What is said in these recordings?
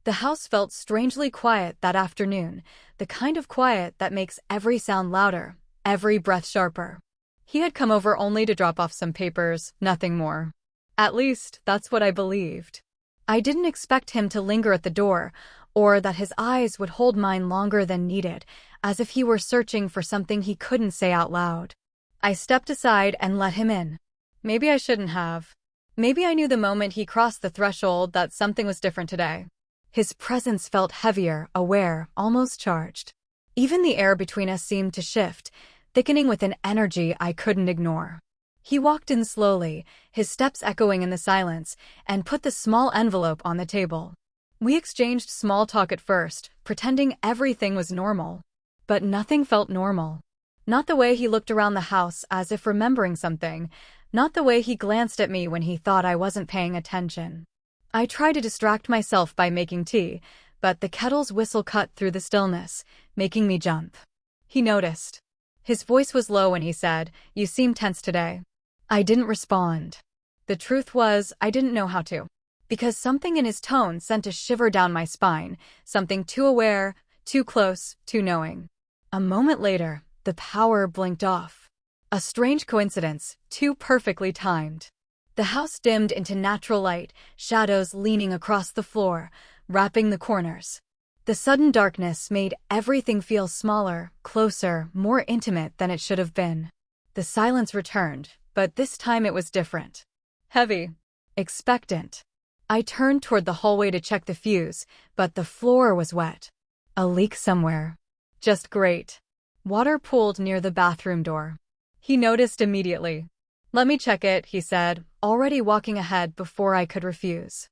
The house felt strangely quiet that afternoon, the kind of quiet that makes every sound louder, every breath sharper. He had come over only to drop off some papers, nothing more. At least, that's what I believed. I didn't expect him to linger at the door, or that his eyes would hold mine longer than needed, as if he were searching for something he couldn't say out loud. I stepped aside and let him in. Maybe I shouldn't have. Maybe I knew the moment he crossed the threshold that something was different today. His presence felt heavier, aware, almost charged. Even the air between us seemed to shift, thickening with an energy I couldn't ignore. He walked in slowly, his steps echoing in the silence, and put the small envelope on the table. We exchanged small talk at first, pretending everything was normal. But nothing felt normal. Not the way he looked around the house as if remembering something, not the way he glanced at me when he thought I wasn't paying attention. I tried to distract myself by making tea, but the kettle's whistle cut through the stillness, making me jump. He noticed. His voice was low when he said, "You seem tense today." I didn't respond. The truth was, I didn't know how to. Because something in his tone sent a shiver down my spine, something too aware, too close, too knowing. A moment later, the power blinked off. A strange coincidence, too perfectly timed. The house dimmed into natural light, shadows leaning across the floor, wrapping the corners. The sudden darkness made everything feel smaller, closer, more intimate than it should have been. The silence returned, but this time it was different. Heavy. Expectant. I turned toward the hallway to check the fuse, but the floor was wet. A leak somewhere. Just great. Water pooled near the bathroom door. He noticed immediately. "Let me check it," he said, already walking ahead before I could refuse.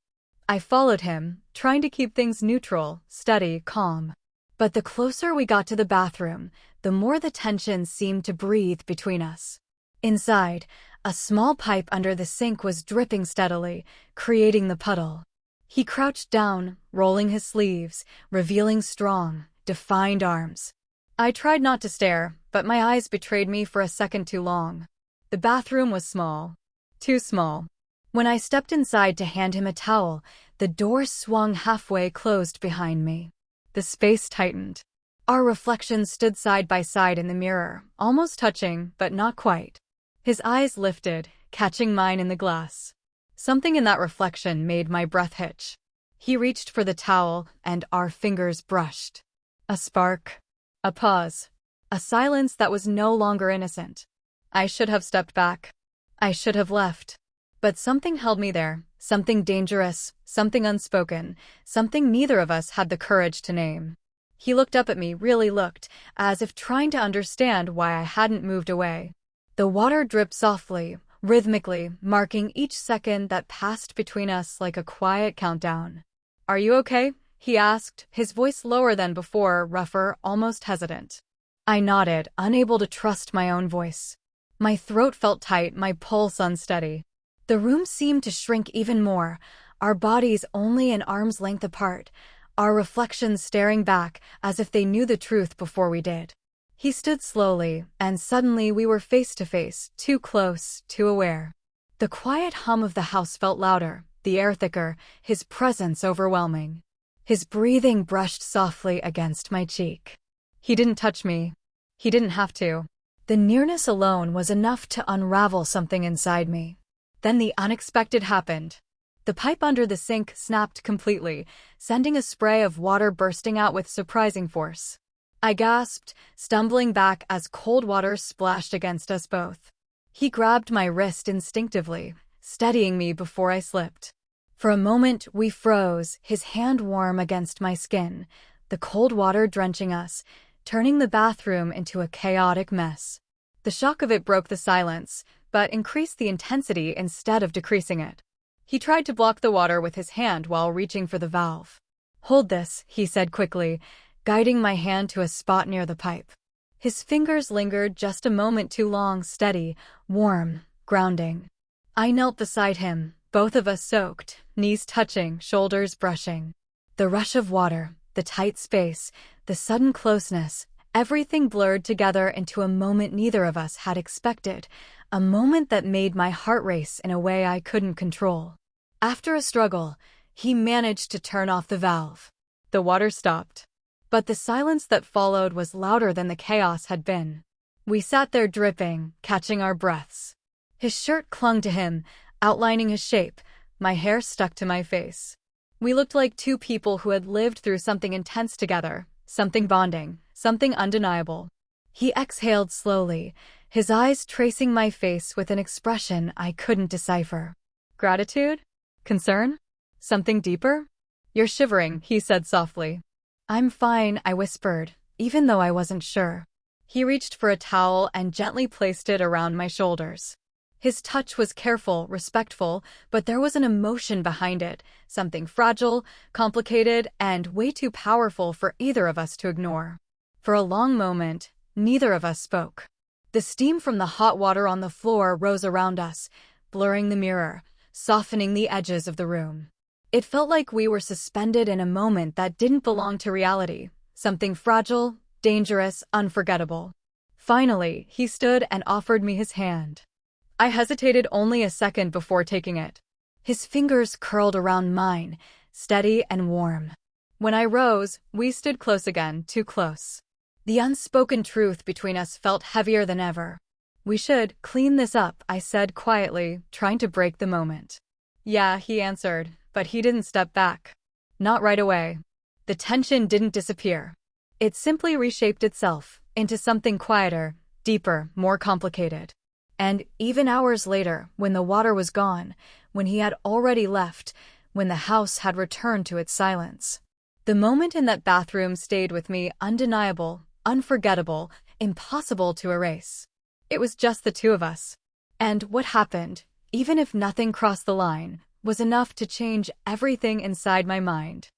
I followed him, trying to keep things neutral, steady, calm. But the closer we got to the bathroom, the more the tension seemed to breathe between us. Inside, a small pipe under the sink was dripping steadily, creating the puddle. He crouched down, rolling his sleeves, revealing strong, defined arms. I tried not to stare, but my eyes betrayed me for a second too long. The bathroom was small. Too small. When I stepped inside to hand him a towel, the door swung halfway closed behind me. The space tightened. Our reflections stood side by side in the mirror, almost touching, but not quite. His eyes lifted, catching mine in the glass. Something in that reflection made my breath hitch. He reached for the towel, and our fingers brushed. A spark. A pause. A silence that was no longer innocent. I should have stepped back. I should have left. But something held me there, something dangerous, something unspoken, something neither of us had the courage to name. He looked up at me, really looked, as if trying to understand why I hadn't moved away. The water dripped softly, rhythmically, marking each second that passed between us like a quiet countdown. "Are you okay?" he asked, his voice lower than before, rougher, almost hesitant. I nodded, unable to trust my own voice. My throat felt tight, my pulse unsteady. The room seemed to shrink even more, our bodies only an arm's length apart, our reflections staring back as if they knew the truth before we did. He stood slowly, and suddenly we were face to face, too close, too aware. The quiet hum of the house felt louder, the air thicker, his presence overwhelming. His breathing brushed softly against my cheek. He didn't touch me. He didn't have to. The nearness alone was enough to unravel something inside me. Then the unexpected happened. The pipe under the sink snapped completely, sending a spray of water bursting out with surprising force. I gasped, stumbling back as cold water splashed against us both. He grabbed my wrist instinctively, steadying me before I slipped. For a moment, we froze, his hand warm against my skin, the cold water drenching us, turning the bathroom into a chaotic mess. The shock of it broke the silence, but increased the intensity instead of decreasing it. He tried to block the water with his hand while reaching for the valve. "Hold this," he said quickly, guiding my hand to a spot near the pipe. His fingers lingered just a moment too long, steady, warm, grounding. I knelt beside him, both of us soaked, knees touching, shoulders brushing. The rush of water, the tight space, the sudden closeness, everything blurred together into a moment neither of us had expected, a moment that made my heart race in a way I couldn't control. After a struggle, He managed to turn off the valve. The water stopped. But the silence that followed was louder than the chaos had been. We sat there dripping, catching our breaths. His shirt clung to him, outlining his shape. My hair stuck to my face. We looked like two people who had lived through something intense together, something bonding, something undeniable. He exhaled slowly, his eyes tracing my face with an expression I couldn't decipher. Gratitude? Concern? Something deeper? You're shivering, he said softly. I'm fine, I whispered, even though I wasn't sure. He reached for a towel and gently placed it around my shoulders. His touch was careful, respectful, but there was an emotion behind it, something fragile, complicated, and way too powerful for either of us to ignore. For a long moment, neither of us spoke. The steam from the hot water on the floor rose around us, blurring the mirror, softening the edges of the room. It felt like we were suspended in a moment that didn't belong to reality, something fragile, dangerous, unforgettable. Finally, he stood and offered me his hand. I hesitated only a second before taking it. His fingers curled around mine, steady and warm. When I rose, we stood close again, too close. The unspoken truth between us felt heavier than ever. We should clean this up, I said quietly, trying to break the moment. Yeah, he answered, but he didn't step back. Not right away. The tension didn't disappear. It simply reshaped itself into something quieter, deeper, more complicated. And even hours later, when the water was gone, when he had already left, when the house had returned to its silence, the moment in that bathroom stayed with me, undeniable, unforgettable, impossible to erase. It was just the two of us. And what happened, even if nothing crossed the line, was enough to change everything inside my mind.